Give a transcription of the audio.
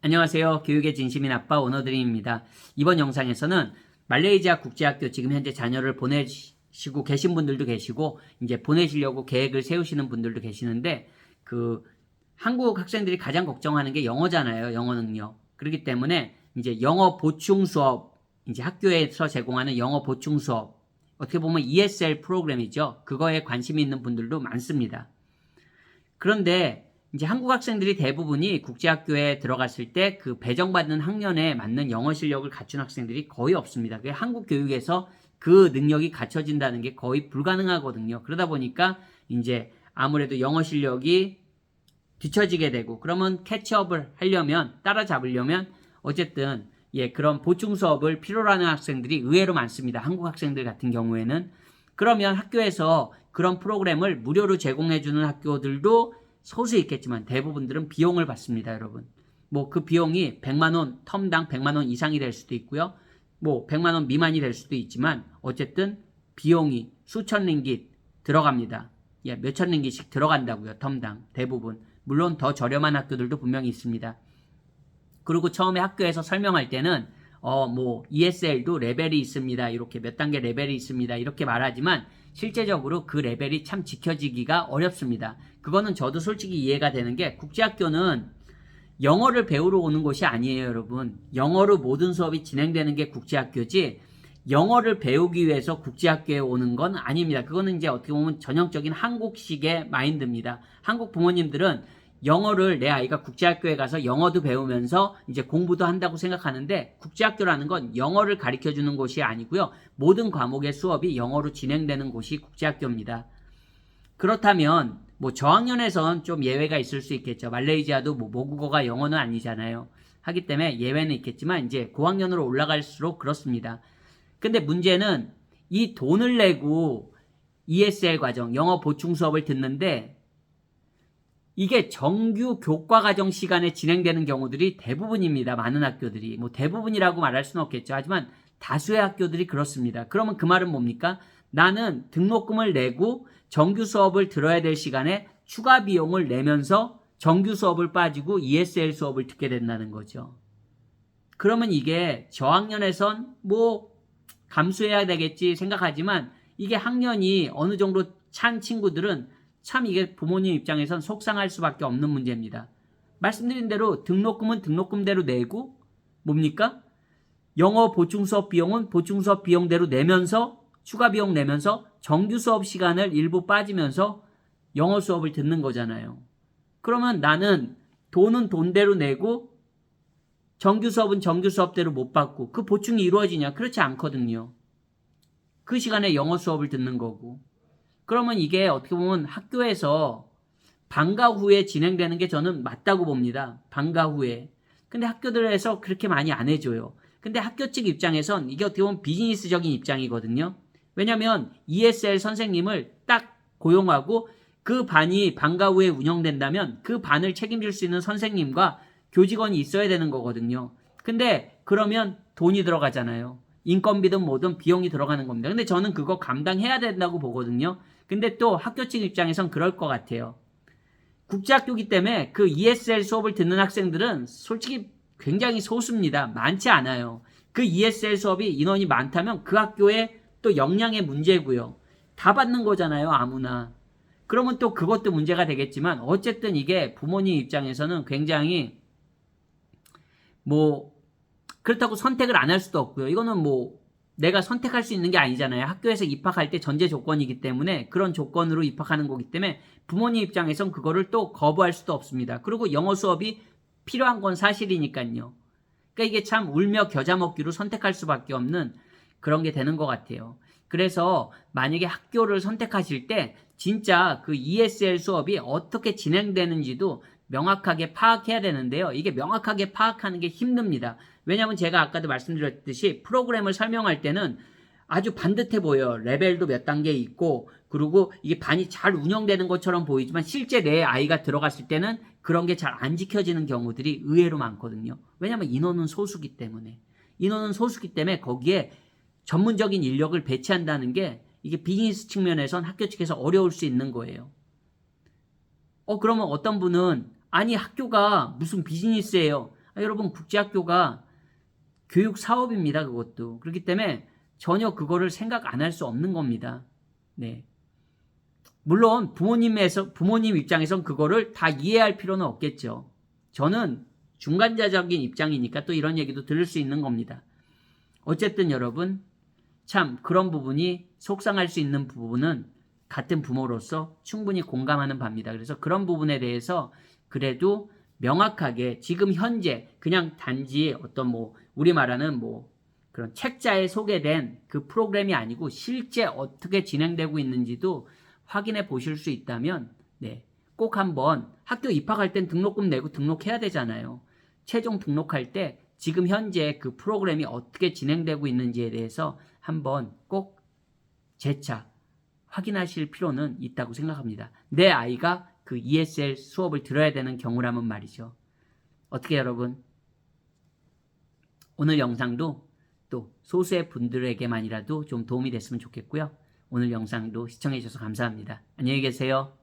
안녕하세요. 교육의 진심인 아빠 오너드림입니다. 이번 영상에서는 말레이시아 국제학교 지금 현재 자녀를 보내시고 계신 분들도 계시고 이제 보내시려고 계획을 세우시는 분들도 계시는데 한국 학생들이 가장 걱정하는 게 영어잖아요. 영어 능력. 그렇기 때문에 이제 영어 보충 수업, 이제 학교에서 제공하는 영어 보충 수업, 어떻게 보면 ESL 프로그램이죠. 그거에 관심이 있는 분들도 많습니다. 그런데 이제 한국 학생들이 대부분이 국제학교에 들어갔을 때 그 배정받는 학년에 맞는 영어 실력을 갖춘 학생들이 거의 없습니다. 한국 교육에서 그 능력이 갖춰진다는 게 거의 불가능하거든요. 그러다 보니까 이제 아무래도 영어 실력이 뒤처지게 되고, 그러면 캐치업을 하려면, 따라잡으려면 어쨌든 그런 보충 수업을 필요로 하는 학생들이 의외로 많습니다. 한국 학생들 같은 경우에는. 그러면 학교에서 그런 프로그램을 무료로 제공해주는 학교들도 소수 있겠지만 대부분들은 비용을 받습니다, 여러분. 그 비용이 100만원, 텀당 100만원 이상이 될 수도 있고요. 100만원 미만이 될 수도 있지만 어쨌든 비용이 수천 링깃 들어갑니다. 몇천 링깃씩 들어간다고요, 텀당. 대부분. 물론 더 저렴한 학교들도 분명히 있습니다. 그리고 처음에 학교에서 설명할 때는 ESL도 레벨이 있습니다. 이렇게 몇 단계 레벨이 있습니다. 이렇게 말하지만 실제적으로 그 레벨이 참 지켜지기가 어렵습니다. 그거는 저도 솔직히 이해가 되는 게, 국제학교는 영어를 배우러 오는 곳이 아니에요, 여러분. 영어로 모든 수업이 진행되는 게 국제학교지, 영어를 배우기 위해서 국제학교에 오는 건 아닙니다. 그거는 이제 어떻게 보면 전형적인 한국식의 마인드입니다. 한국 부모님들은 영어를, 내 아이가 국제학교에 가서 영어도 배우면서 이제 공부도 한다고 생각하는데, 국제학교라는 건 영어를 가르쳐 주는 곳이 아니고요. 모든 과목의 수업이 영어로 진행되는 곳이 국제학교입니다. 그렇다면 저학년에선 좀 예외가 있을 수 있겠죠. 말레이시아도 모국어가 영어는 아니잖아요. 하기 때문에 예외는 있겠지만 이제 고학년으로 올라갈수록 그렇습니다. 근데 문제는 이 돈을 내고 ESL 과정, 영어 보충 수업을 듣는데 이게 정규 교과 과정 시간에 진행되는 경우들이 대부분입니다. 많은 학교들이. 대부분이라고 말할 수는 없겠죠. 하지만 다수의 학교들이 그렇습니다. 그러면 그 말은 뭡니까? 나는 등록금을 내고 정규 수업을 들어야 될 시간에 추가 비용을 내면서 정규 수업을 빠지고 ESL 수업을 듣게 된다는 거죠. 그러면 이게 저학년에선 감수해야 되겠지 생각하지만, 이게 학년이 어느 정도 찬 친구들은 참 이게 부모님 입장에선 속상할 수밖에 없는 문제입니다. 말씀드린 대로 등록금은 등록금대로 내고, 영어 보충 수업 비용은 보충 수업 비용대로 내면서, 추가 비용 내면서 정규 수업 시간을 일부 빠지면서 영어 수업을 듣는 거잖아요. 그러면 나는 돈은 돈대로 내고 정규 수업은 정규 수업대로 못 받고 그 보충이 이루어지냐? 그렇지 않거든요. 그 시간에 영어 수업을 듣는 거고. 그러면 이게 어떻게 보면 학교에서 방과 후에 진행되는 게 저는 맞다고 봅니다. 방과 후에. 근데 학교들에서 그렇게 많이 안 해줘요. 근데 학교 측 입장에선 이게 어떻게 보면 비즈니스적인 입장이거든요. 왜냐면 ESL 선생님을 딱 고용하고 그 반이 방과 후에 운영된다면 그 반을 책임질 수 있는 선생님과 교직원이 있어야 되는 거거든요. 근데 그러면 돈이 들어가잖아요. 인건비든 뭐든 비용이 들어가는 겁니다. 근데 저는 그거 감당해야 된다고 보거든요. 근데 또 학교 측 입장에선 그럴 것 같아요. 국제학교이기 때문에 그 ESL 수업을 듣는 학생들은 솔직히 굉장히 소수입니다. 많지 않아요. 그 ESL 수업이 인원이 많다면 그 학교에 또 역량의 문제고요. 다 받는 거잖아요, 아무나. 그러면 또 그것도 문제가 되겠지만 어쨌든 이게 부모님 입장에서는 굉장히 그렇다고 선택을 안 할 수도 없고요. 이거는 내가 선택할 수 있는 게 아니잖아요. 학교에서 입학할 때 전제 조건이기 때문에, 그런 조건으로 입학하는 거기 때문에 부모님 입장에선 그거를 또 거부할 수도 없습니다. 그리고 영어 수업이 필요한 건 사실이니까요. 그러니까 이게 참 울며 겨자 먹기로 선택할 수밖에 없는 그런 게 되는 것 같아요. 그래서 만약에 학교를 선택하실 때 진짜 그 ESL 수업이 어떻게 진행되는지도 명확하게 파악해야 되는데요. 이게 명확하게 파악하는 게 힘듭니다. 왜냐하면 제가 아까도 말씀드렸듯이 프로그램을 설명할 때는 아주 반듯해 보여요. 레벨도 몇 단계 있고, 그리고 이게 반이 잘 운영되는 것처럼 보이지만 실제 내 아이가 들어갔을 때는 그런 게 잘 안 지켜지는 경우들이 의외로 많거든요. 왜냐하면 인원은 소수기 때문에. 인원은 소수기 때문에 거기에 전문적인 인력을 배치한다는 게 이게 비즈니스 측면에선 학교 측에서 어려울 수 있는 거예요. 그러면 어떤 분은 아니 학교가 무슨 비즈니스예요. 여러분 국제학교가 교육 사업입니다. 그것도. 그렇기 때문에 전혀 그거를 생각 안 할 수 없는 겁니다. 네. 물론 부모님 입장에선 그거를 다 이해할 필요는 없겠죠. 저는 중간자적인 입장이니까 또 이런 얘기도 들을 수 있는 겁니다. 어쨌든 여러분 참 그런 부분이 속상할 수 있는 부분은 같은 부모로서 충분히 공감하는 바입니다. 그래서 그런 부분에 대해서 그래도 명확하게 지금 현재 그냥 단지 어떤 뭐 우리 말하는 뭐 그런 책자에 소개된 그 프로그램이 아니고 실제 어떻게 진행되고 있는지도 확인해 보실 수 있다면 네, 꼭 한번 학교 입학할 땐 등록금 내고 등록해야 되잖아요. 최종 등록할 때 지금 현재 그 프로그램이 어떻게 진행되고 있는지에 대해서 한번 꼭 재차 확인하실 필요는 있다고 생각합니다. 내 아이가 그 ESL 수업을 들어야 되는 경우라면 말이죠. 어떻게 여러분? 오늘 영상도 또 소수의 분들에게만이라도 좀 도움이 됐으면 좋겠고요. 오늘 영상도 시청해 주셔서 감사합니다. 안녕히 계세요.